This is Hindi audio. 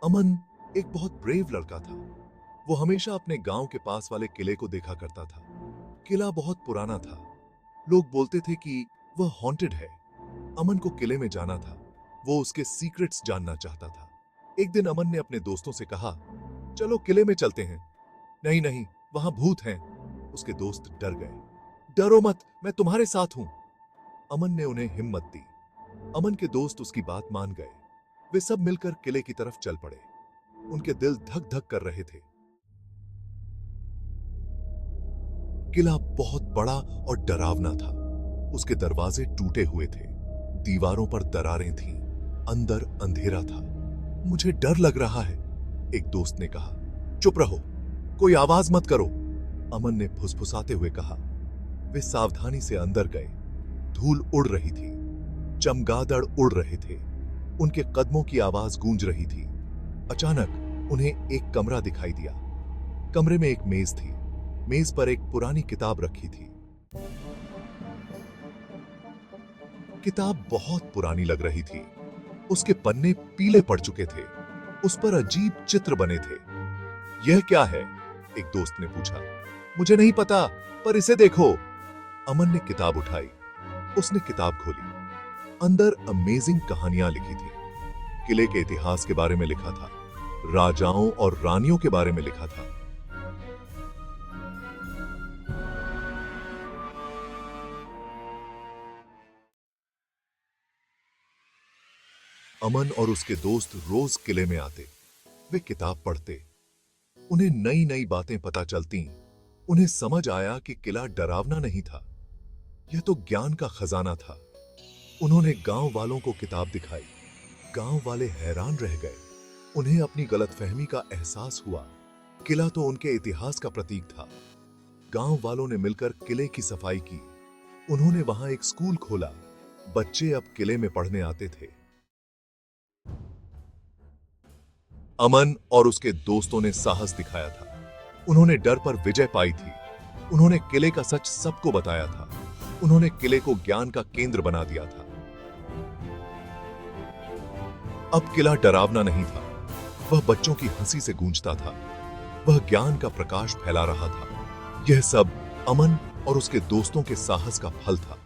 अमन एक बहुत ब्रेव लड़का था। वो हमेशा अपने गांव के पास वाले किले को देखा करता था। किला बहुत पुराना था। लोग बोलते थे कि वह हॉन्टेड है। अमन को किले में जाना था। वो उसके सीक्रेट्स जानना चाहता था। एक दिन अमन ने अपने दोस्तों से कहा, चलो किले में चलते हैं। नहीं नहीं, वहां भूत हैं। उसके दोस्त डर गए। डरो मत, मैं तुम्हारे साथ हूं। अमन ने उन्हें हिम्मत दी। अमन के दोस्त उसकी बात मान गए। वे सब मिलकर किले की तरफ चल पड़े। उनके दिल धक धक कर रहे थे। किला बहुत बड़ा और डरावना था। उसके दरवाजे टूटे हुए थे। दीवारों पर दरारें थीं। अंदर अंधेरा था। मुझे डर लग रहा है, एक दोस्त ने कहा। चुप रहो, कोई आवाज मत करो, अमन ने फुसफुसाते हुए कहा। वे सावधानी से अंदर गए। धूल उड़ रही थी। चमगादड़ उड़ रहे थे। उनके कदमों की आवाज गूंज रही थी। अचानक उन्हें एक कमरा दिखाई दिया। कमरे में एक मेज थी। मेज पर एक पुरानी किताब रखी थी। किताब बहुत पुरानी लग रही थी। उसके पन्ने पीले पड़ चुके थे। उस पर अजीब चित्र बने थे। यह क्या है? एक दोस्त ने पूछा। मुझे नहीं पता, पर इसे देखो। अमन ने किताब उठाई। उसने किताब खोली। अंदर अमेजिंग कहानियां लिखी थी। किले के इतिहास के बारे में लिखा था। राजाओं और रानियों के बारे में लिखा था। अमन और उसके दोस्त रोज किले में आते। वे किताब पढ़ते। उन्हें नई नई बातें पता चलती। उन्हें समझ आया कि किला डरावना नहीं था, यह तो ज्ञान का खजाना था। उन्होंने गांव वालों को किताब दिखाई। गांव वाले हैरान रह गए। उन्हें अपनी गलतफहमी का एहसास हुआ। किला तो उनके इतिहास का प्रतीक था। गांव वालों ने मिलकर किले की सफाई की। उन्होंने वहां एक स्कूल खोला। बच्चे अब किले में पढ़ने आते थे। अमन और उसके दोस्तों ने साहस दिखाया था। उन्होंने डर पर विजय पाई थी। उन्होंने किले का सच सबको बताया था। उन्होंने किले को ज्ञान का केंद्र बना दिया था। अब किला डरावना नहीं था। वह बच्चों की हंसी से गूंजता था। वह ज्ञान का प्रकाश फैला रहा था। यह सब अमन और उसके दोस्तों के साहस का फल था।